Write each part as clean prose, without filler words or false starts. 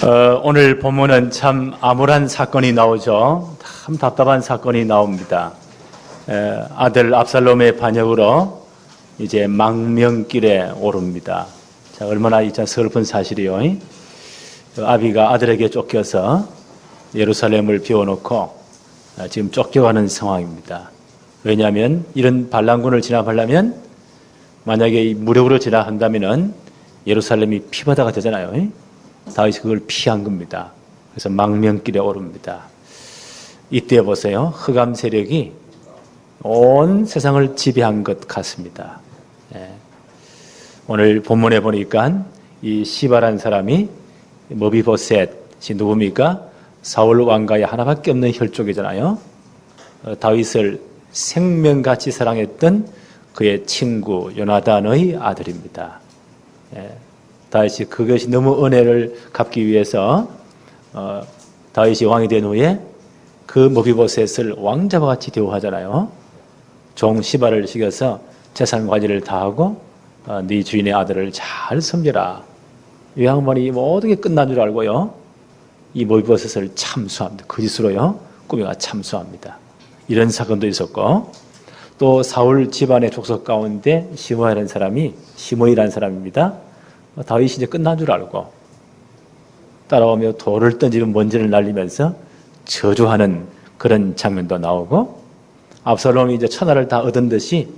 오늘 본문은 참 암울한 사건이 나오죠. 참 답답한 사건이 나옵니다. 아들 압살롬의 반역으로 이제 망명길에 오릅니다. 자, 얼마나 이제 슬픈 사실이요. 아비가 아들에게 쫓겨서 예루살렘을 비워놓고 지금 쫓겨가는 상황입니다. 왜냐하면 이런 반란군을 진압하려면 만약에 무력으로 진압한다면은 예루살렘이 피바다가 되잖아요. 다윗이 그걸 피한 겁니다. 그래서 망명길에 오릅니다. 이때 보세요. 흑암 세력이 온 세상을 지배한 것 같습니다. 오늘 본문에 보니까 이 시바라는 사람이 머비보셋이 누굽니까? 사울 왕가의 하나밖에 없는 혈족이잖아요. 다윗을 생명같이 사랑했던 그의 친구 요나단의 아들입니다. 다윗이 그것이 너무 은혜를 갚기 위해서 다윗이 왕이 된 후에 그 머비보셋을 왕자와 같이 대우하잖아요. 종 시바를 시켜서 재산 관리를 다 하고 네 주인의 아들을 잘 섬겨라. 이 양반이 모든 게 끝난 줄 알고요. 이 머비보셋을 참수합니다. 거짓으로요. 꾸며가 참수합니다. 이런 사건도 있었고 또 사울 집안의 족속 가운데 시므이라는 사람입니다. 다윗이 이제 끝난 줄 알고 따라오며 돌을 던지고 먼지를 날리면서 저주하는 그런 장면도 나오고 압살롬이 이제 천하를 다 얻은 듯이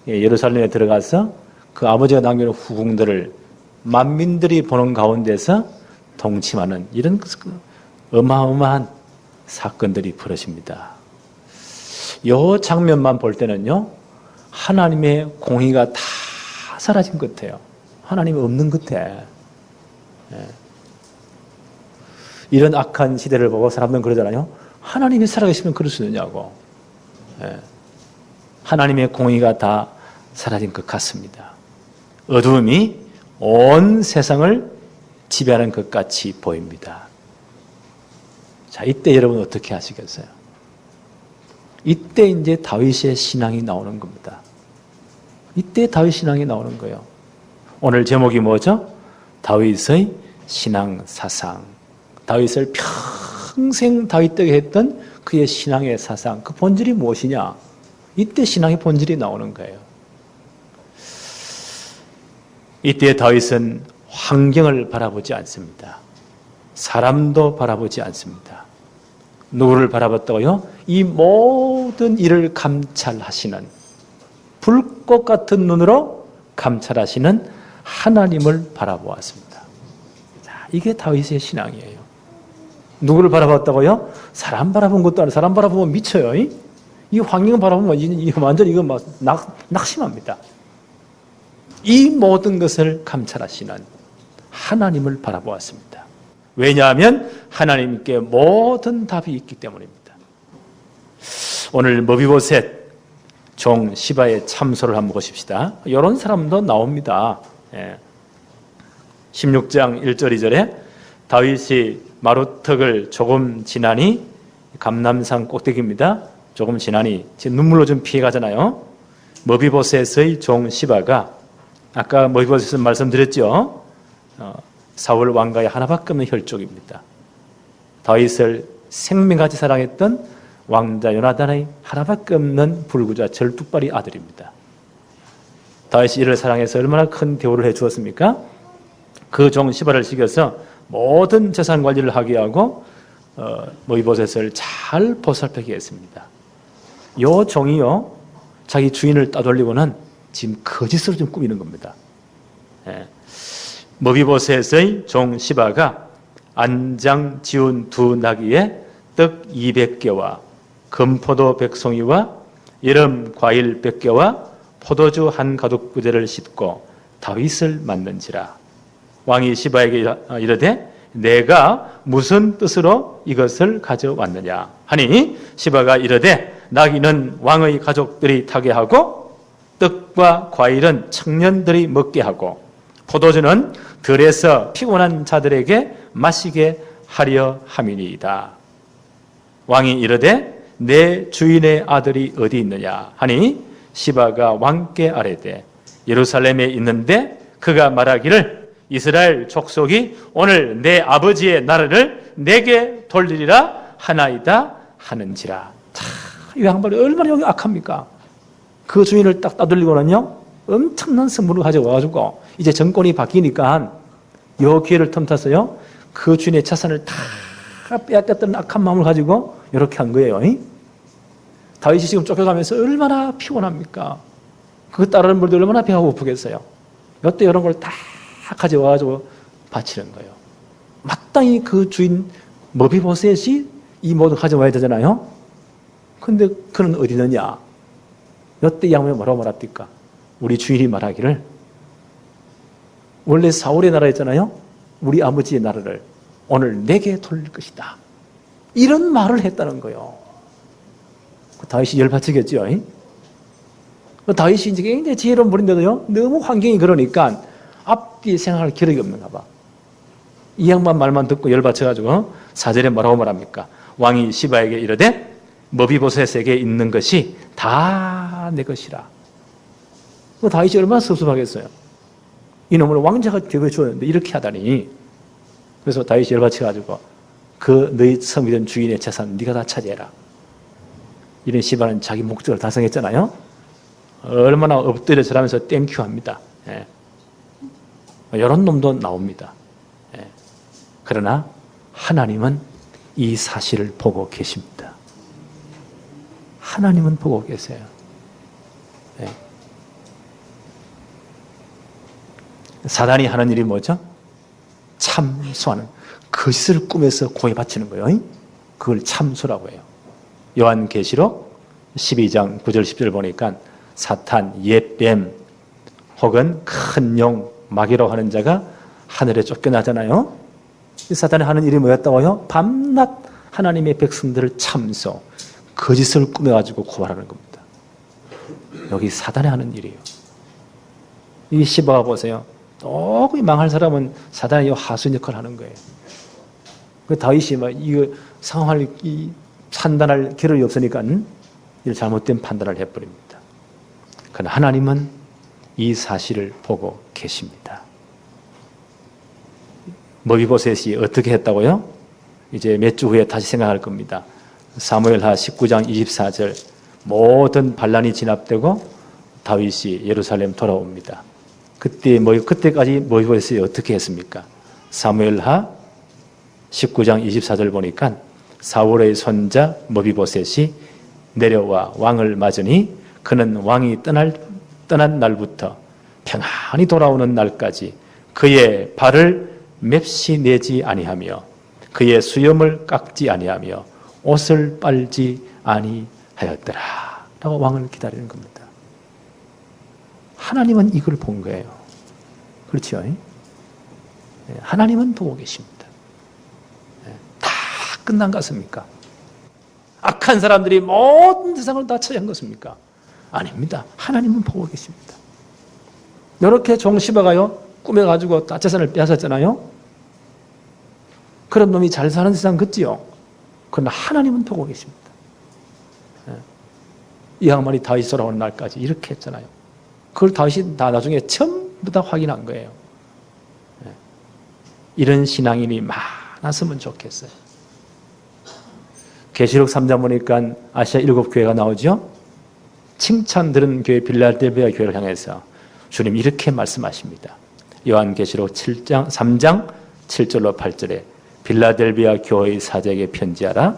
예루살렘에 들어가서 그 아버지가 남겨놓은 후궁들을 만민들이 보는 가운데서 동침하는 이런 어마어마한 사건들이 벌어집니다. 이 장면만 볼 때는요, 하나님의 공의가 다 사라진 것 같아요. 하나님이 없는 것 같아. 이런 악한 시대를 보고 사람들은 그러잖아요. 하나님이 살아계시면 그럴 수 있느냐고. 하나님의 공의가 다 사라진 것 같습니다. 어두움이 온 세상을 지배하는 것 같이 보입니다. 자, 이때 여러분 어떻게 하시겠어요? 이때 이제 다윗의 신앙이 나오는 겁니다. 이때 다윗 신앙이 나오는 거예요. 오늘 제목이 뭐죠? 다윗의 신앙 사상. 다윗을 평생 다윗되게 했던 그의 신앙의 사상, 그 본질이 무엇이냐? 이때 신앙의 본질이 나오는 거예요. 이때 다윗은 환경을 바라보지 않습니다. 사람도 바라보지 않습니다. 누구를 바라봤다고요? 이 모든 일을 감찰하시는, 불꽃 같은 눈으로 감찰하시는 하나님을 바라보았습니다. 자, 이게 다윗의 신앙이에요. 누구를 바라봤다고요? 사람 바라본 것도 아니고, 사람 바라보면 미쳐요. 이 환경 바라보면 완전 이거 막 낙심합니다. 이 모든 것을 감찰하시는 하나님을 바라보았습니다. 왜냐하면 하나님께 모든 답이 있기 때문입니다. 오늘 머비보셋 종 시바의 참소를 한번 보십시다. 이런 사람도 나옵니다. 16장 1절 2절에 다윗이 마루턱을 조금 지나니, 감람산 꼭대기입니다. 조금 지나니 눈물로 좀 피해가잖아요. 머비보셋의 종 시바가, 아까 머비보셋은 말씀드렸죠. 사울 왕가의 하나밖에 없는 혈족입니다. 다윗을 생명같이 사랑했던 왕자 요나단의 하나밖에 없는 불구자 절뚝발이 아들입니다. 다윗이 이를 사랑해서 얼마나 큰 대우를 해 주었습니까? 그 종 시바를 시켜서 모든 재산 관리를 하게 하고 머비보셋을 잘 보살피게 했습니다. 요 종이요, 자기 주인을 따돌리고는 지금 거짓으로 좀 꾸미는 겁니다. 머비보셋의 종 시바가 안장 지운 두 나귀에 떡 200개와 금포도 100송이와 여름 과일 100개와 포도주 한 가죽 부대를 싣고 다윗을 만난지라. 왕이 시바에게 이르되 내가 무슨 뜻으로 이것을 가져왔느냐 하니, 시바가 이르되 나귀는 왕의 가족들이 타게 하고 떡과 과일은 청년들이 먹게 하고 포도주는 들에서 피곤한 자들에게 마시게 하려 함이니이다. 왕이 이르되 내 주인의 아들이 어디 있느냐 하니, 시바가 왕께 아뢰되 예루살렘에 있는데 그가 말하기를 이스라엘 족속이 오늘 내 아버지의 나라를 내게 돌리리라 하나이다 하는지라. 자, 이 양반이 얼마나 여기 악합니까? 그 주인을 딱 따돌리고는요, 엄청난 선물을 가져와가지고 이제 정권이 바뀌니까 요 기회를 틈타서요, 그 주인의 자산을 다 빼앗겼던 악한 마음을 가지고 이렇게 한 거예요. 다윗이 지금 쫓겨가면서 얼마나 피곤합니까? 그 따르는 분들 얼마나 배가 고프겠어요. 이때 이런 걸 다 가져와가지고 바치는 거예요. 마땅히 그 주인 머비보셋이 이 모두 가져와야 되잖아요. 근데 그는 어디 있느냐? 이때 이 양반이 뭐라고 말합니까? 우리 주인이 말하기를, 원래 사울의 나라였잖아요. 우리 아버지의 나라를 오늘 내게 돌릴 것이다. 이런 말을 했다는 거예요. 다윗이 열받치겠죠. 다윗이 이제 굉장히 지혜로운 분인데도요, 너무 환경이 그러니까 앞뒤 생각할 기력이 없는가 봐. 이 양반 말만 듣고 열받쳐가지고 4절에 뭐라고 말합니까? 왕이 시바에게 이르되 머비보셋에게 있는 것이 다 내 것이라. 다윗이 얼마나 섭섭하겠어요. 이놈을 왕자가 되게 주었는데 이렇게 하다니. 그래서 다윗이 열받쳐가지고 그 너희 섬기던 주인의 재산 네가 다 차지해라. 이런 시바는 자기 목적을 달성했잖아요. 얼마나 엎드려 절하면서 땡큐합니다. 예. 이런 놈도 나옵니다. 예. 그러나 하나님은 이 사실을 보고 계십니다. 하나님은 보고 계세요. 예. 사단이 하는 일이 뭐죠? 참소하는, 거짓을 꾸며서 고해 바치는 거예요. 그걸 참소라고 해요. 요한계시록 12장 9절 10절 보니까 사탄, 옛뱀 혹은 큰 용, 마귀라고 하는 자가 하늘에 쫓겨나잖아요. 사탄이 하는 일이 뭐였다고요? 밤낮 하나님의 백성들을 참소, 거짓을 꾸며가지고 고발하는 겁니다. 여기 사단이 하는 일이에요. 이 시바가 보세요. 조금 망할 사람은 사단이 하수인 역할을 하는 거예요. 그 다윗이 막 이거 상황을 판단할 기력이 없으니까 이 잘못된 판단을 해버립니다. 그러나 하나님은 이 사실을 보고 계십니다. 머비보셋이 어떻게 했다고요? 이제 몇 주 후에 다시 생각할 겁니다. 사무엘하 19장 24절, 모든 반란이 진압되고 다윗이 예루살렘 돌아옵니다. 그때까지 머비보셋이 어떻게 했습니까? 사무엘하 19장 24절 보니까 사울의 손자 머비보셋이 내려와 왕을 맞으니 그는 왕이 떠난 날부터 평안히 돌아오는 날까지 그의 발을 맵시 내지 아니하며 그의 수염을 깎지 아니하며 옷을 빨지 아니하였더라 라고 왕을 기다리는 겁니다. 하나님은 이걸 본 거예요. 그렇죠? 하나님은 보고 계십니다. 다 끝난 것 같습니까? 악한 사람들이 모든 세상을 다 차지한 것입니까? 아닙니다. 하나님은 보고 계십니다. 이렇게 종시바가요, 꾸며가지고 다 재산을 빼앗았잖아요. 그런 놈이 잘 사는 세상 같지요. 그러나 하나님은 보고 계십니다. 이 양반이 다윗이 돌아오는 날까지 이렇게 했잖아요. 그걸 다윗이 다 나중에 전부 다 확인한 거예요. 이런 신앙인이 많았으면 좋겠어요. 계시록 3장 보니까 아시아 7교회가 나오죠. 칭찬 들은 교회 빌라델비아 교회를 향해서 주님 이렇게 말씀하십니다. 요한계시록 3장 7절로 8절에 빌라델비아 교회의 사제에게 편지하라.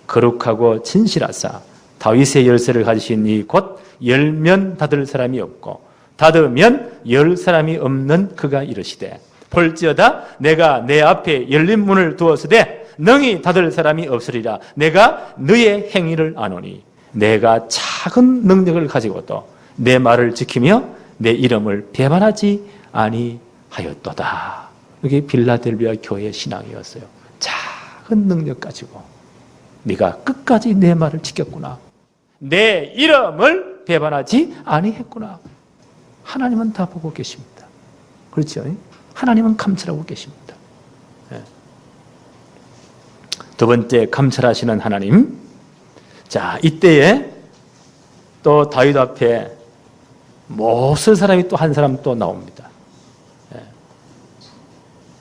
거룩하고 진실하사 다윗의 열쇠를 가지신 이 곧 열면 닫을 사람이 없고 닫으면 열 사람이 없는 그가 이르시되 볼지어다 내가 내 앞에 열린 문을 두었으되 능히 닫을 사람이 없으리라. 내가 너의 행위를 아노니 내가 작은 능력을 가지고도 내 말을 지키며 내 이름을 배반하지 아니하였도다. 이게 빌라델비아 교회의 신앙이었어요. 작은 능력 가지고 네가 끝까지 내 말을 지켰구나. 내 이름을 배반하지 아니했구나. 하나님은 다 보고 계십니다. 그렇죠? 하나님은 감찰하고 계십니다. 두 번째, 감찰하시는 하나님. 자, 이때에 또 다윗 앞에 못쓸 사람이 또 한 사람 또 나옵니다.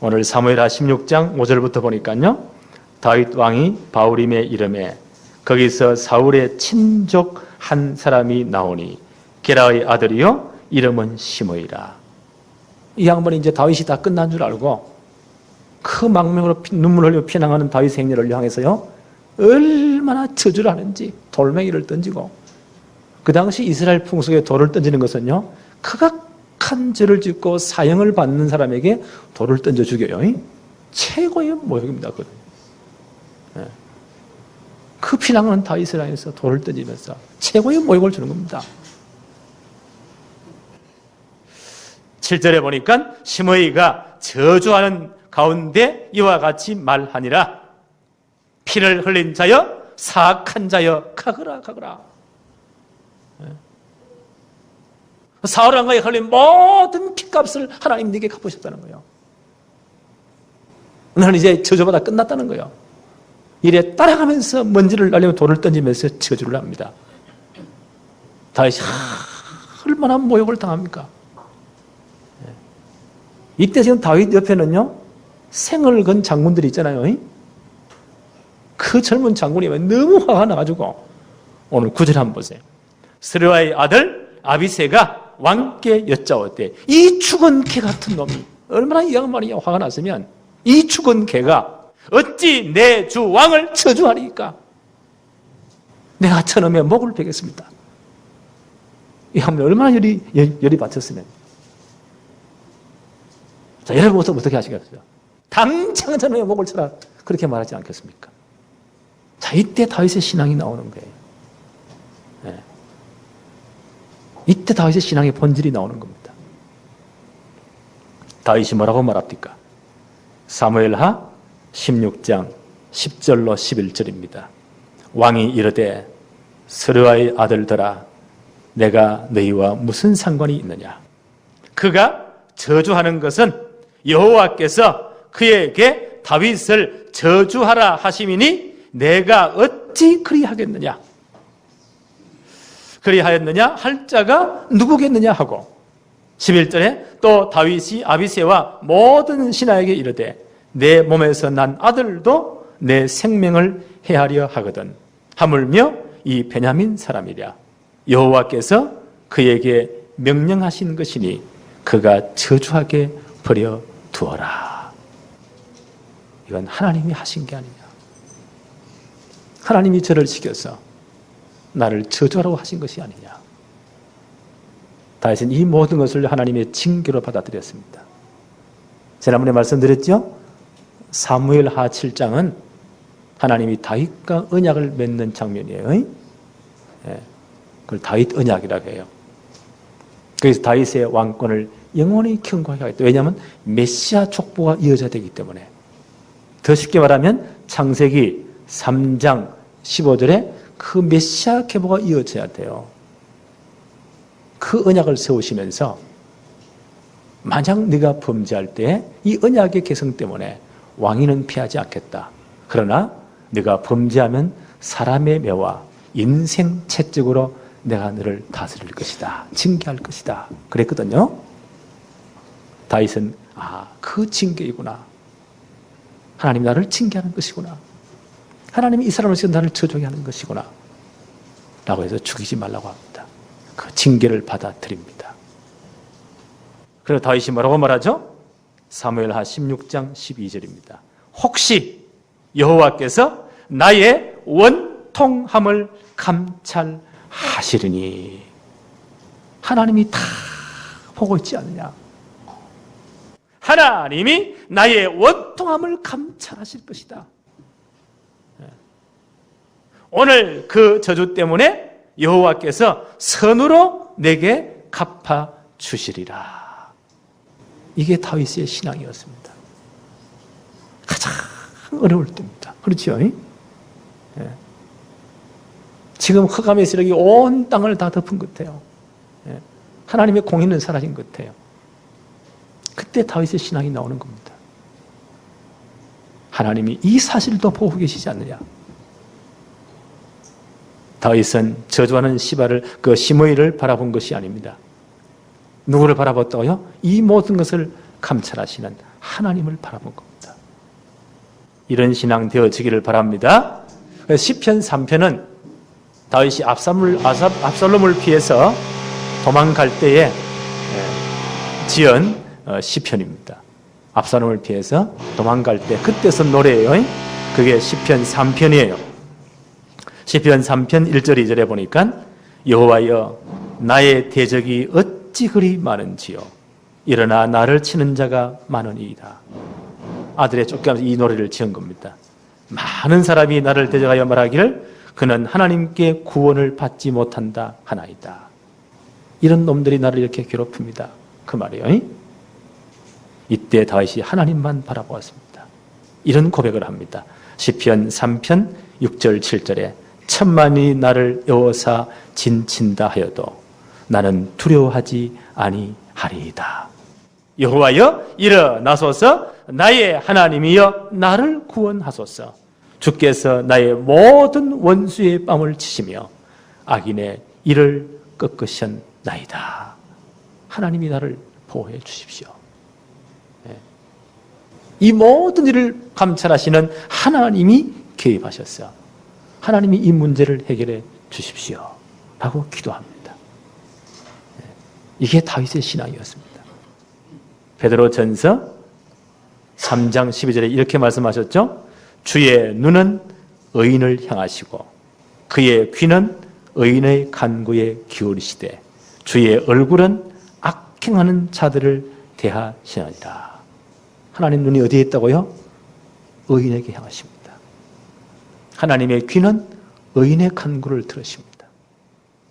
오늘 사무엘하 16장 5절부터 보니까요. 다윗 왕이 바울임의 이름에 거기서 사울의 친족 한 사람이 나오니 게라의 아들이요 이름은 시므이라. 이 양반이 이제 다윗이 다 끝난 줄 알고 그 망명으로 눈물 흘려 피난하는 다윗 행렬을 향해서요 얼마나 저주를 하는지 돌멩이를 던지고, 그 당시 이스라엘 풍속에 돌을 던지는 것은요 극악한 죄를 짓고 사형을 받는 사람에게 돌을 던져 죽여요. 최고의 모욕입니다. 그 피난하는 다윗을 향해서 돌을 던지면서 최고의 모욕을 주는 겁니다. 7절에 보니까 시므이가 저주하는 가운데 이와 같이 말하니라. 피를 흘린 자여 사악한 자여 가거라 가거라. 사울 왕가에 흘린 모든 피값을 하나님 네게 갚으셨다는 거예요. 너는 이제 저주받아 끝났다는 거예요. 이래 따라가면서 먼지를 날리며 돌을 던지면서 저주를 합니다. 다윗이 얼마나 모욕을 당합니까? 이때 지금 다윗 옆에는요 생을 건 장군들이 있잖아요. 그 젊은 장군이 너무 화가 나가지고 오늘 9절 한번 보세요. 스르야의 아들 아비새가 왕께 여짜오되 이 죽은 개 같은 놈이, 얼마나 이 양반이 화가 났으면 이 죽은 개가 어찌 내 주 왕을 저주하리까? 내가 저놈의 목을 베겠습니다. 이 양반이 얼마나 열이 받쳤으면. 자, 여러분 어떻게 하시겠어요? 당장 저놈의 목을 쳐라, 그렇게 말하지 않겠습니까? 자, 이때 다윗의 신앙이 나오는 거예요. 네. 이때 다윗의 신앙의 본질이 나오는 겁니다. 다윗이 뭐라고 말합니까? 사무엘하 16장 10절로 11절입니다. 왕이 이르되 스르야의 아들들아 내가 너희와 무슨 상관이 있느냐? 그가 저주하는 것은 여호와께서 그에게 다윗을 저주하라 하심이니 내가 어찌 그리하겠느냐? 그리하였느냐 할 자가 누구겠느냐 하고, 11절에 또 다윗이 아비새와 모든 신하에게 이르되 내 몸에서 난 아들도 내 생명을 해하려 하거든 하물며 이 베냐민 사람이랴. 여호와께서 그에게 명령하신 것이니 그가 저주하게 버려 두어라. 이건 하나님이 하신 게 아니냐. 하나님이 저를 시켜서 나를 저주하라고 하신 것이 아니냐. 다윗은 이 모든 것을 하나님의 징계로 받아들였습니다. 지난번에 말씀드렸죠? 사무엘하 7장은 하나님이 다윗과 언약을 맺는 장면이에요. 예, 그걸 다윗 언약이라고 해요. 그래서 다윗의 왕권을 영원히 경고하게 하겠다. 왜냐하면 메시아 족보가 이어져야 되기 때문에. 더 쉽게 말하면 창세기 3장 15절에 그 메시아 계보가 이어져야 돼요. 그 언약을 세우시면서 만약 네가 범죄할 때 이 언약의 개성 때문에 왕위는 피하지 않겠다. 그러나 네가 범죄하면 사람의 매와 인생 채찍으로 내가 너를 다스릴 것이다. 징계할 것이다. 그랬거든요. 다윗은 그 징계이구나. 하나님 나를 징계하는 것이구나. 하나님이 이 사람을 지금 나를 저주하게 하는 것이구나 라고 해서 죽이지 말라고 합니다. 그 징계를 받아들입니다. 그리고 다윗이 뭐라고 말하죠? 사무엘하 16장 12절입니다. 혹시 여호와께서 나의 원통함을 감찰하시리니. 하나님이 다 보고 있지 않느냐. 하나님이 나의 원통함을 감찰하실 것이다. 오늘 그 저주 때문에 여호와께서 선으로 내게 갚아주시리라. 이게 다윗의 신앙이었습니다. 가장 어려울 때입니다. 그렇죠? 예. 지금 흑암의 세력이 온 땅을 다 덮은 것 같아요. 예. 하나님의 공의는 사라진 것 같아요. 그때 다윗의 신앙이 나오는 겁니다. 하나님이 이 사실도 보고 계시지 않느냐. 다윗은 저주하는 그 시므이를 바라본 것이 아닙니다. 누구를 바라봤다고요? 이 모든 것을 감찰하시는 하나님을 바라본 겁니다. 이런 신앙 되어지기를 바랍니다. 시편 3편은 다윗이 압살롬을 피해서 도망갈 때에 지은 시편입니다. 압살롬을 피해서 도망갈 때 그때 쓴 노래예요. 그게 시편 3편이에요. 시편 3편 1절 2절에 보니까 여호와여 나의 대적이 어찌 그리 많은지요 일어나 나를 치는 자가 많으니이다. 아들의 쫓겨나면서 이 노래를 지은 겁니다. 많은 사람이 나를 대적하여 말하기를 그는 하나님께 구원을 받지 못한다 하나이다. 이런 놈들이 나를 이렇게 괴롭힙니다. 그 말이에요. 이때 다윗이 하나님만 바라보았습니다. 이런 고백을 합니다. 시편 3편 6절 7절에 천만이 나를 에워싸 진친다 하여도 나는 두려워하지 아니하리이다. 여호와여 일어나소서 나의 하나님이여 나를 구원하소서. 주께서 나의 모든 원수의 뺨을 치시며 악인의 이를 꺾으셨나이다. 하나님이 나를 보호해 주십시오. 이 모든 일을 감찰하시는 하나님이 개입하셨어. 하나님이 이 문제를 해결해 주십시오 라고 기도합니다. 이게 다윗의 신앙이었습니다. 베드로전서 3장 12절에 이렇게 말씀하셨죠. 주의 눈은 의인을 향하시고 그의 귀는 의인의 간구에 기울이시되 주의 얼굴은 악행하는 자들을 대하시느니라. 하나님 눈이 어디에 있다고요? 의인에게 향하십니다. 하나님의 귀는 의인의 간구를 들으십니다.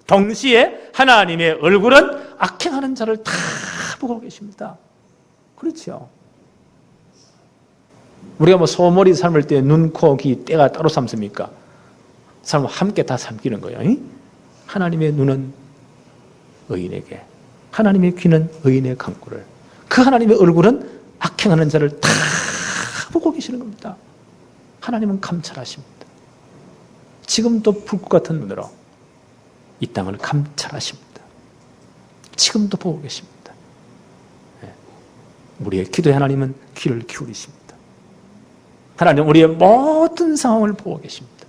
동시에 하나님의 얼굴은 악행하는 자를 다 보고 계십니다. 그렇죠. 우리가 소머리 삶을 때 눈, 코, 귀, 떼가 따로 삶습니까? 삶을 함께 다 삼키는 거예요. 하나님의 눈은 의인에게, 하나님의 귀는 의인의 간구를, 그 하나님의 얼굴은 악행하는 자를 다 보고 계시는 겁니다. 하나님은 감찰하십니다. 지금도 불꽃 같은 눈으로 이 땅을 감찰하십니다. 지금도 보고 계십니다. 우리의 기도에 하나님은 귀를 기울이십니다. 하나님 우리의 모든 상황을 보고 계십니다.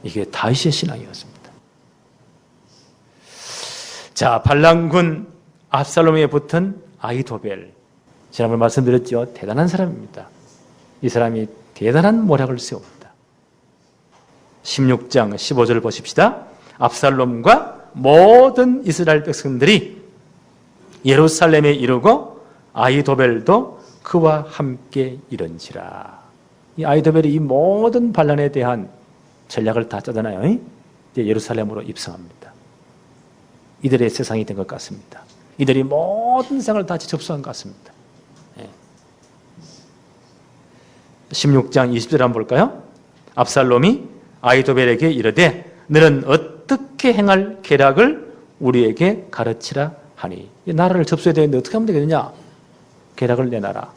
이게 다윗의 신앙이었습니다. 자, 반란군 압살롬에 붙은 아히도벨, 지난번에 말씀드렸죠. 대단한 사람입니다. 이 사람이 대단한 모략을 세웁니다. 16장 15절을 보십시다. 압살롬과 모든 이스라엘 백성들이 예루살렘에 이르고 아히도벨도 그와 함께 이른지라. 이 아히도벨이 이 모든 반란에 대한 전략을 다 짜잖아요. 이제 예루살렘으로 입성합니다. 이들의 세상이 된 것 같습니다. 이들이 모든 세상을 다 접수한 것 같습니다. 16장 20절 한번 볼까요? 압살롬이 아히도벨에게 이르되 너는 어떻게 행할 계략을 우리에게 가르치라 하니. 나라를 접수해야 되는데 어떻게 하면 되겠느냐? 계략을 내놔라.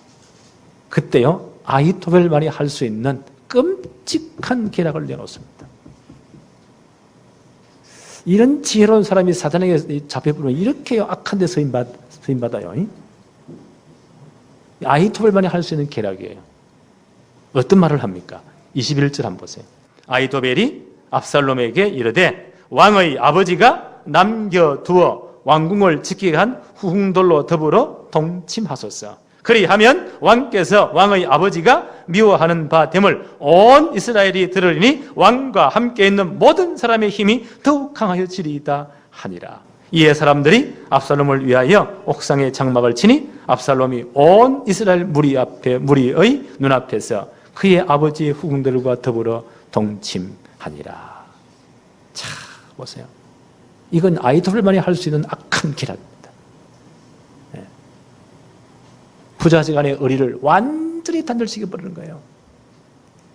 그때요 아히도벨만이 할 수 있는 끔찍한 계략을 내놓습니다. 이런 지혜로운 사람이 사단에게 잡혀보면 이렇게 악한 데 서임받아요. 아히도벨만이 할 수 있는 계략이에요. 어떤 말을 합니까? 21절 한번 보세요. 아히도벨이 압살롬에게 이르되 왕의 아버지가 남겨두어 왕궁을 지키게 한 후궁들로 더불어 동침하소서. 그리하면 왕께서 왕의 아버지가 미워하는 바 됨을 온 이스라엘이 들으리니 왕과 함께 있는 모든 사람의 힘이 더욱 강하여지리이다 하니라. 이에 사람들이 압살롬을 위하여 옥상에 장막을 치니 압살롬이 온 이스라엘 무리의 눈앞에서 그의 아버지의 후궁들과 더불어 동침하니라. 자, 보세요. 이건 아히도벨만이 할 수 있는 악한 계략입니다. 부자지간의 의리를 완전히 단절시켜 버리는 거예요.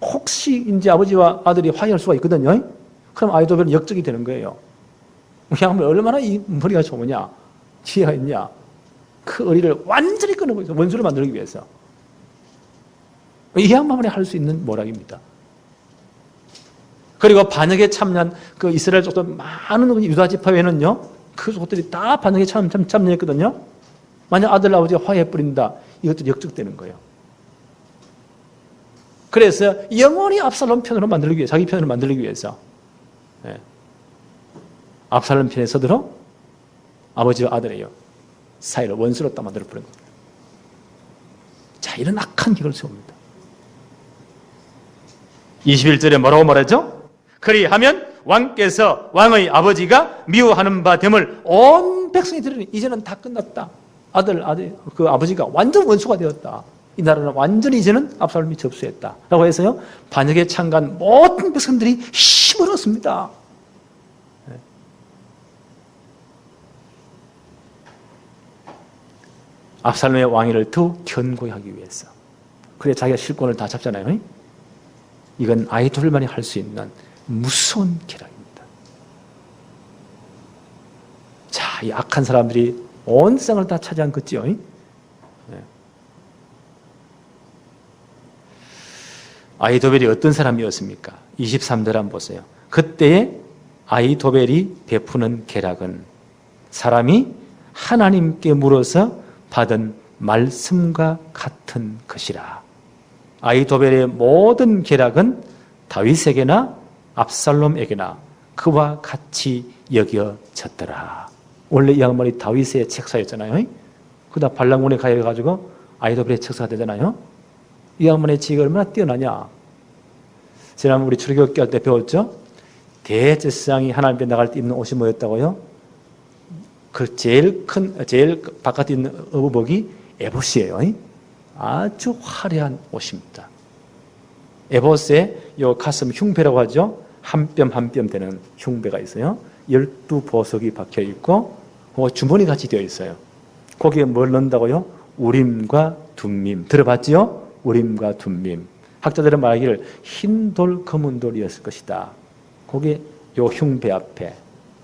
혹시 이제 아버지와 아들이 화해할 수가 있거든요. 그럼 아히도벨은 역적이 되는 거예요. 그냥 얼마나 이 머리가 좋으냐, 지혜가 있냐, 그 의리를 완전히 끊고 있어. 원수를 만들기 위해서. 이 양반만이 할 수 있는 모략입니다. 그리고 반역에 참여한 그 이스라엘 족들 많은 유다 지파 외에는요, 그 족들이 다 반역에 참여했거든요. 만약 아들 아버지가 화해 뿌린다, 이것도 역적되는 거예요. 그래서 영원히 압살롬 편으로 만들기 위해, 자기 편으로 만들기 위해서 압살롬 편에 서도록 아버지와 아들이요 사이를 원수로 딱 만들어 버린 겁니다. 자, 이런 악한 계획을 세웁니다. 21절에 뭐라고 말하죠? 그리하면 왕께서 왕의 아버지가 미워하는 바 됨을 온 백성이 들으니 이제는 다 끝났다. 아들 그 아버지가 완전 원수가 되었다. 이 나라는 완전히 이제는 압살롬이 접수했다. 라고 해서요, 반역에 참가한 모든 백성들이 힘을 얻습니다. 압살롬의 왕위를 더욱 견고히 하기 위해서. 그래 자기가 실권을 다 잡잖아요. 이건 아히토벨만이 할 수 있는 무서운 계략입니다. 자, 이 악한 사람들이 온 세상을 다 차지한 거지요. 아히토벨이 어떤 사람이었습니까? 23절 한번 보세요. 그때에 아히토벨이 베푸는 계략은 사람이 하나님께 물어서 받은 말씀과 같은 것이라. 아히토벨의 모든 계략은 다윗에게나 압살롬에게나 그와 같이 여겨졌더라. 원래 이 양반이 다윗의 책사였잖아요. 그러다 반란군에 가해가지고 아히토벨의 책사가 되잖아요. 이 양반의 지혜가 얼마나 뛰어나냐. 지난번 우리 출애굽기 할 때 배웠죠? 대제사장이 하나님 앞에 나갈 때 입는 옷이 뭐였다고요? 그 제일 바깥에 있는 의복이 에봇이에요. 아주 화려한 옷입니다. 에봇에 요 가슴 흉배라고 하죠. 한 뼘 한 뼘 되는 흉배가 있어요. 12보석이 박혀 있고 주머니 같이 되어 있어요. 거기에 뭘 넣는다고요? 우림과 둠밈. 들어봤지요? 우림과 둠밈. 학자들은 말하기를 흰 돌, 검은 돌이었을 것이다. 거기에 요 흉배 앞에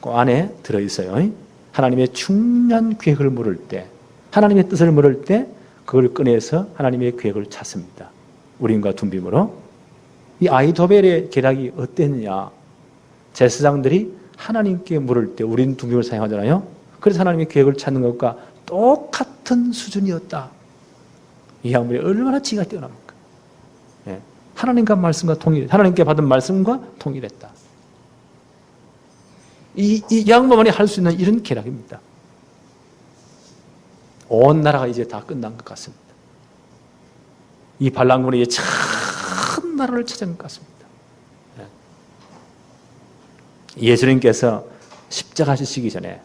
그 안에 들어있어요. 하나님의 중요한 계획을 물을 때, 하나님의 뜻을 물을 때 그걸 꺼내서 하나님의 계획을 찾습니다. 우림과 둠밈으로. 이 아히토벨의 계략이 어땠느냐. 제사장들이 하나님께 물을 때 우린 둠밈을 사용하잖아요. 그래서 하나님의 계획을 찾는 것과 똑같은 수준이었다. 이 양반이 얼마나 지혜가 뛰어납니까? 하나님과 말씀과 하나님께 받은 말씀과 통일했다. 이 양반만이 할 수 있는 이런 계략입니다. 온 나라가 이제 다 끝난 것 같습니다. 이 반란군이 이제 참 나라를 찾은 것 같습니다. 예수님께서 십자가 지시기 전에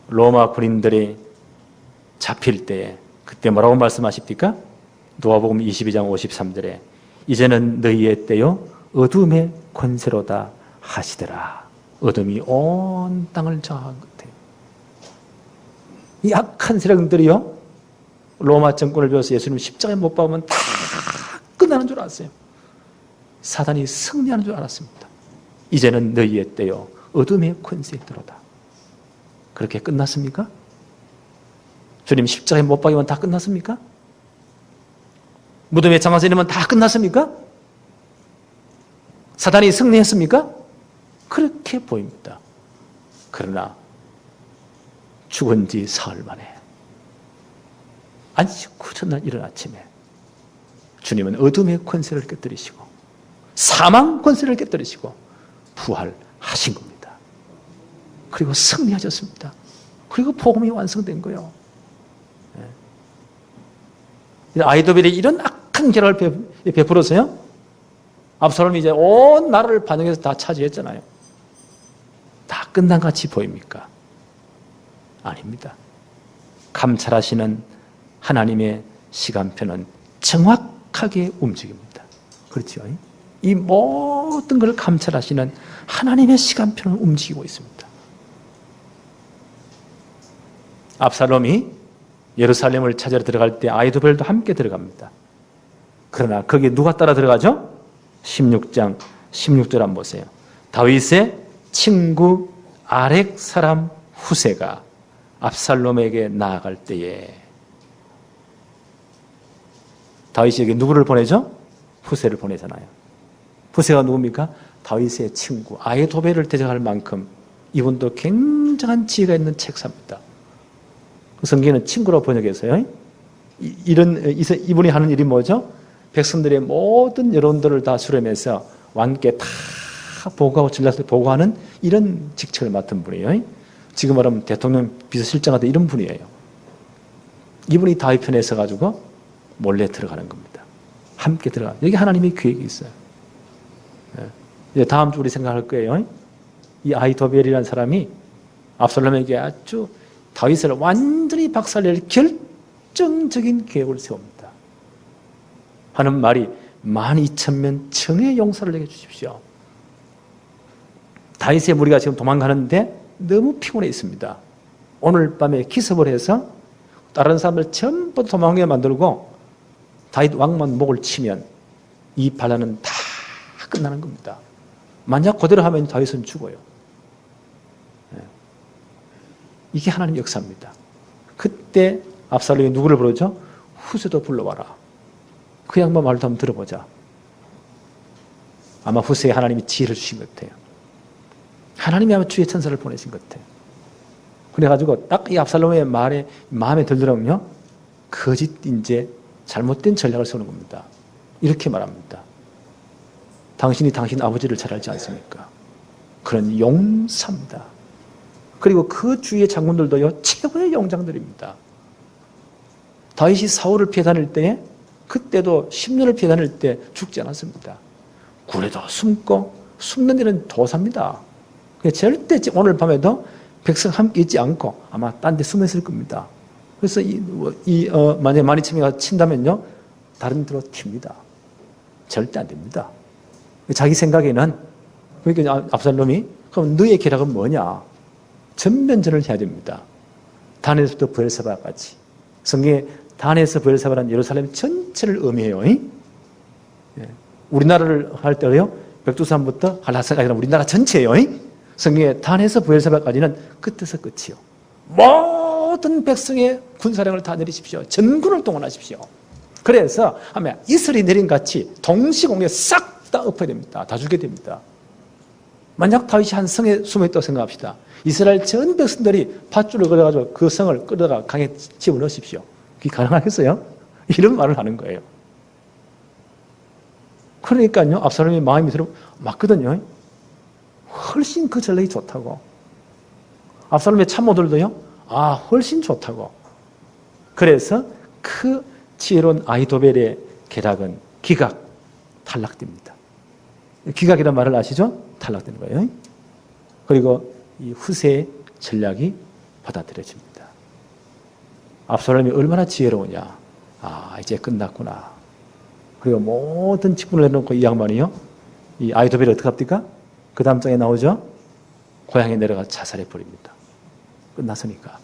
로마 군인들이 잡힐 때에 그때 뭐라고 말씀하십니까? 누가복음 22장 53절에 이제는 너희의 때요 어둠의 권세로다 하시더라. 어둠이 온 땅을 장악한 것 같아요. 이 악한 세력들이요 로마 정권을 배워서 예수님 십자가에 못 박으면 다 끝나는 줄 알았어요. 사단이 승리하는 줄 알았습니다. 이제는 너희의 때요 어둠의 권세에 들어다. 그렇게 끝났습니까? 주님 십자가에 못 박이면 다 끝났습니까? 무덤에 장사해 놓으면 다 끝났습니까? 사단이 승리했습니까? 그렇게 보입니다. 그러나 죽은 지 사흘 만에 안식 후 첫날 이른 아침에 주님은 어둠의 권세를 깨뜨리시고 사망 권세를 깨뜨리시고 부활하신 겁니다. 그리고 승리하셨습니다. 그리고 복음이 완성된 거예요. 아히토벨이 이런 악한 계략을 베풀어서요 압살롬이 이제 온 나라를 반역해서 다 차지했잖아요. 다 끝난 같이 보입니까? 아닙니다. 감찰하시는 하나님의 시간표는 정확하게 움직입니다. 그렇죠? 이 모든 걸 감찰하시는 하나님의 시간표는 움직이고 있습니다. 압살롬이 예루살렘을 찾으러 들어갈 때 아히토벨도 함께 들어갑니다. 그러나 거기에 누가 따라 들어가죠? 16장 16절 한번 보세요. 다윗의 친구 아렉 사람 후세가 압살롬에게 나아갈 때에 다윗에게 누구를 보내죠? 후세를 보내잖아요. 후세가 누굽니까? 다윗의 친구 아히토벨을 대적할 만큼 이분도 굉장한 지혜가 있는 책사입니다. 성경에는 친구로 번역했어요. 이분이 하는 일이 뭐죠? 백성들의 모든 여론들을 다 수렴해서 왕께 다 보고하고 전략을 보고하는 이런 직책을 맡은 분이에요. 지금 말하면 대통령 비서실장한테 이런 분이에요. 이분이 다윗 편에 서가지고 몰래 들어가는 겁니다. 함께 들어가. 여기 하나님의 계획이 있어요. 이제 다음 주 우리 생각할 거예요. 이 아히도벨이라는 사람이 압살롬에게 아주 다윗을 완전히 박살낼 결정적인 계획을 세웁니다. 하는 말이 12,000명 청의 용사를 내게 주십시오. 다윗의 무리가 지금 도망가는데 너무 피곤해 있습니다. 오늘 밤에 기습을 해서 다른 사람들 전부 도망가게 만들고 다윗 왕만 목을 치면 이 반란은 다 끝나는 겁니다. 만약 그대로 하면 다윗은 죽어요. 이게 하나님의 역사입니다. 그때 압살롬이 누구를 부르죠? 후세도 불러와라. 그 양반 말도 한번 들어보자. 아마 후세에 하나님이 지혜를 주신 것 같아요. 하나님이 아마 주의 천사를 보내신 것 같아요. 그래가지고 딱 이 압살롬의 말에 마음에 들더라면요, 거짓 이제 잘못된 전략을 세우는 겁니다. 이렇게 말합니다. 당신이 당신 아버지를 잘 알지 않습니까? 그런 용사입니다. 그리고 그 주위의 장군들도요, 최고의 용장들입니다. 다윗이 사울을 피해 다닐 때에 그때도 10년을 피해 다닐 때 죽지 않았습니다. 굴에도 숨고 숨는 일은 도사입니다. 절대 오늘 밤에도 백성 함께 있지 않고 아마 딴 데 숨어 있을 겁니다. 그래서 만약에 12,000명이 친다면요, 다른 데로 튑니다. 절대 안 됩니다. 자기 생각에는, 그러니까 압살롬이, 그럼 너의 계략은 뭐냐? 전면전을 해야 됩니다. 단에서부터 브엘사바까지. 성경에 단에서 브엘사바라는 예루살렘 전체를 의미해요. 우리나라를 할 때요, 백두산부터 한라산까지 우리나라 전체예요. 성경에 단에서 브엘사바까지는 끝에서 끝이요. 모든 백성의 군사력을 다 내리십시오. 전군을 동원하십시오. 그래서 하면 이슬이 내린 같이 동시공에 싹 다 엎어야 됩니다. 다 죽게 됩니다. 만약 다윗이 한 성에 숨어있다고 생각합시다. 이스라엘 전 백성들이 밧줄을 걸어가지고 그 성을 끌어다가 강에 집어넣으십시오. 그게 가능하겠어요? 이런 말을 하는 거예요. 그러니까요, 압살롬이 마음이 들어 맞거든요. 훨씬 그 전략이 좋다고. 압살롬의 참모들도요, 훨씬 좋다고. 그래서 그 지혜로운 아히도벨의 계략은 기각, 탈락됩니다. 기각이라는 말을 아시죠? 탈락되는 거예요. 그리고 이 후세의 전략이 받아들여집니다. 압살롬이 얼마나 지혜로우냐. 이제 끝났구나. 그리고 모든 직분을 내놓고 이 양반이요, 이 아히도벨이 어떻게 합니까? 그 다음 장에 나오죠? 고향에 내려가 자살해 버립니다. 끝났으니까.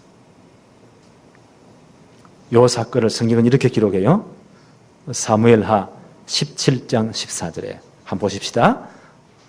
이 사건을 성경은 이렇게 기록해요. 사무엘하 17장 14절에 한번 보십시다.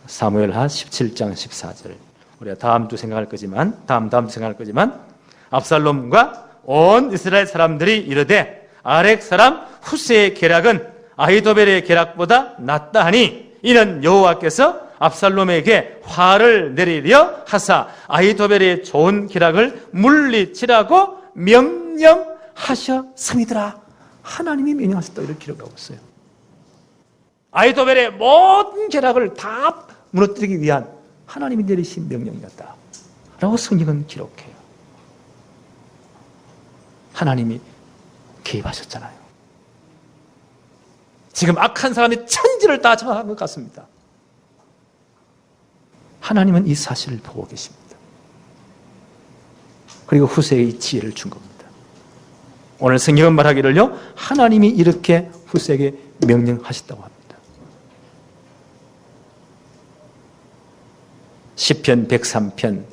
사무엘하 17장 14절. 우리가 다음 주 생각할 거지만, 다음 주 생각할 거지만, 압살롬과 온 이스라엘 사람들이 이르되 아렉 사람 후세의 계략은 아히도벨의 계략보다 낫다 하니 이는 여호와께서 압살롬에게 화를 내리려 하사 아히도벨의 좋은 계략을 물리치라고 명령하셨음이더라. 하나님이 명령하셨다고 이렇게 기록하고 있어요. 아히도벨의 모든 계략을 다 무너뜨리기 위한 하나님이 내리신 명령이었다 라고 성경은 기록해요. 하나님이 개입하셨잖아요. 지금 악한 사람이 천지를 다 장악한 것 같습니다. 하나님은 이 사실을 보고 계십니다. 그리고 후세의 지혜를 준 겁니다. 오늘 성경은 말하기를요, 하나님이 이렇게 후세에게 명령하셨다고 합니다. 시편 103편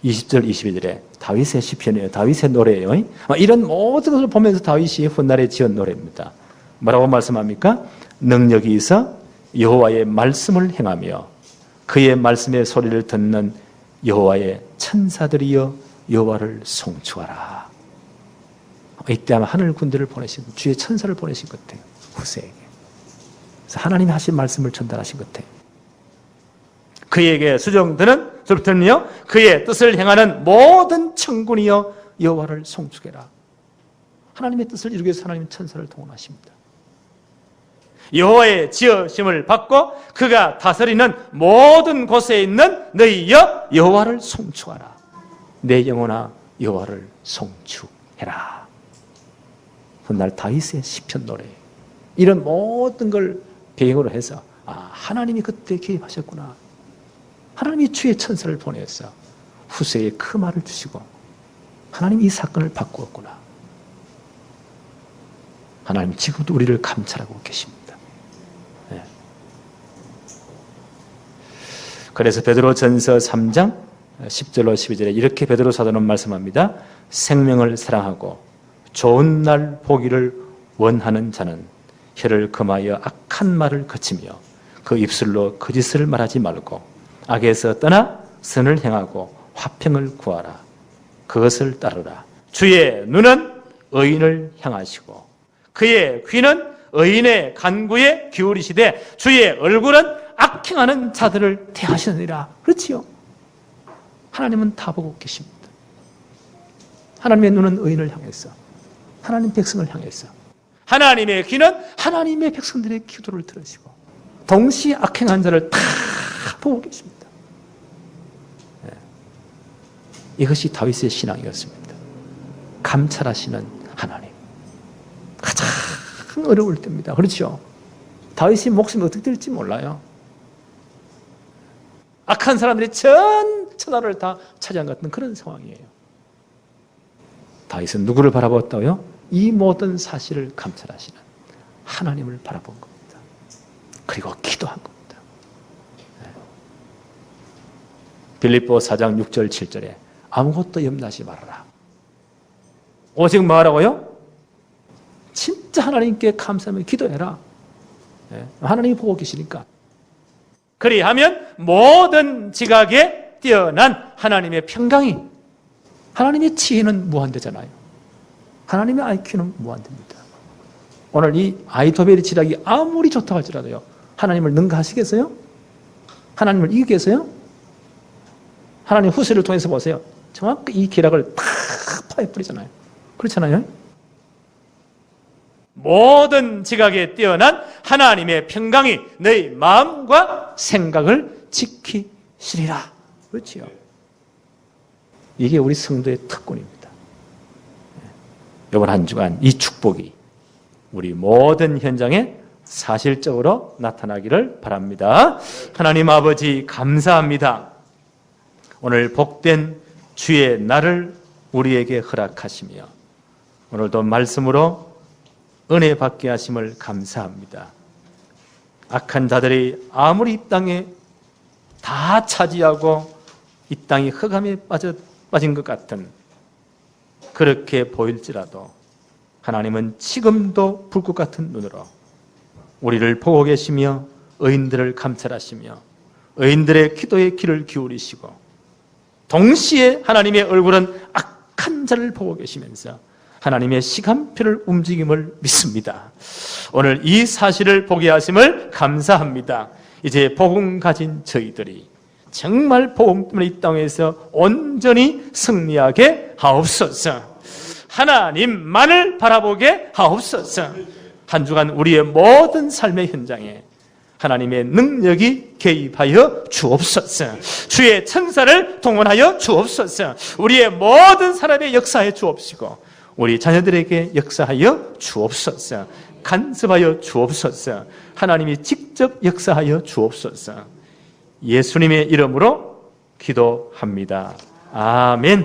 20절 21절에 다윗의 시편이에요. 다윗의 노래예요. 이런 모든 것을 보면서 다윗이 훗날에 지은 노래입니다. 뭐라고 말씀합니까? 능력이 있어 여호와의 말씀을 행하며 그의 말씀의 소리를 듣는 여호와의 천사들이여 여호와를 송축하라. 이때 아마 하늘 군대를 보내신, 주의 천사를 보내신 것 같아요. 후세에게. 그래서 하나님이 하신 말씀을 전달하신 것 같아요. 그에게 수종드는 들으며 그의 뜻을 행하는 모든 천군이여 여호와를 송축해라. 하나님의 뜻을 이루기 위해서 하나님은 천사를 동원하십니다. 여호와의 지으심을 받고 그가 다스리는 모든 곳에 있는 너희여 여호와를 송축하라. 내 영혼아 여호와를 송축해라. 훗날 다윗의 시편 노래, 이런 모든 걸 배경으로 해서 하나님이 그때 개입하셨구나. 하나님이 주의 천사를 보내서 후세에 그 말을 주시고 하나님이 이 사건을 바꾸었구나. 하나님 지금도 우리를 감찰하고 계십니다. 네. 그래서 베드로전서 3장 10절로 12절에 이렇게 베드로 사도는 말씀합니다. 생명을 사랑하고 좋은 날 보기를 원하는 자는 혀를 금하여 악한 말을 그치며 그 입술로 거짓을 말하지 말고 악에서 떠나 선을 행하고 화평을 구하라. 그것을 따르라. 주의 눈은 의인을 향하시고 그의 귀는 의인의 간구에 기울이시되 주의 얼굴은 악행하는 자들을 대하시느니라. 그렇지요. 하나님은 다 보고 계십니다. 하나님의 눈은 의인을 향해서, 하나님 백성을 향해서, 하나님의 귀는 하나님의 백성들의 기도를 들으시고 동시에 악행한 자를 다 보고 계십니다. 네. 이것이 다윗의 신앙이었습니다. 감찰하시는 하나님. 가장 어려울 때입니다. 그렇죠? 다윗의 목숨이 어떻게 될지 몰라요. 악한 사람들이 전 천하를 다 차지한 것 같은 그런 상황이에요. 다윗은 누구를 바라보았다고요? 이 모든 사실을 감찰하시는 하나님을 바라본 겁니다. 그리고 기도한 겁니다. 빌립보 4장 6절 7절에 아무것도 염려하지 말아라. 오직 뭐하라고요? 진짜 하나님께 감사하며 기도해라. 하나님이 보고 계시니까. 그리하면 모든 지각에 뛰어난 하나님의 평강이, 하나님의 지혜는 무한대잖아요. 하나님의 IQ는 무한대입니다. 오늘 이 아이토벨의 지략이 아무리 좋다고 할지라도요, 하나님을 능가하시겠어요? 하나님을 이기겠어요? 하나님 후세를 통해서 보세요. 정확히 이 기락을 다 파해버리잖아요. 그렇잖아요? 모든 지각에 뛰어난 하나님의 평강이 너희 마음과 생각을 지키시리라. 그렇지요? 이게 우리 성도의 특권입니다. 이번 한 주간 이 축복이 우리 모든 현장에 사실적으로 나타나기를 바랍니다. 하나님 아버지 감사합니다. 오늘 복된 주의 날을 우리에게 허락하시며 오늘도 말씀으로 은혜 받게 하심을 감사합니다. 악한 자들이 아무리 이 땅에 다 차지하고 이 땅이 흑암에 빠진 것 같은 그렇게 보일지라도 하나님은 지금도 불꽃 같은 눈으로 우리를 보고 계시며 의인들을 감찰하시며 의인들의 기도에 귀를 기울이시고 동시에 하나님의 얼굴은 악한 자를 보고 계시면서 하나님의 시간표를 움직임을 믿습니다. 오늘 이 사실을 보게 하심을 감사합니다. 이제 복음 가진 저희들이 정말 복음 때문에 이 땅에서 온전히 승리하게 하옵소서. 하나님만을 바라보게 하옵소서. 한 주간 우리의 모든 삶의 현장에 하나님의 능력이 개입하여 주옵소서. 주의 천사를 동원하여 주옵소서. 우리의 모든 사람의 역사에 주옵시고 우리 자녀들에게 역사하여 주옵소서. 간섭하여 주옵소서. 하나님이 직접 역사하여 주옵소서. 예수님의 이름으로 기도합니다. 아멘.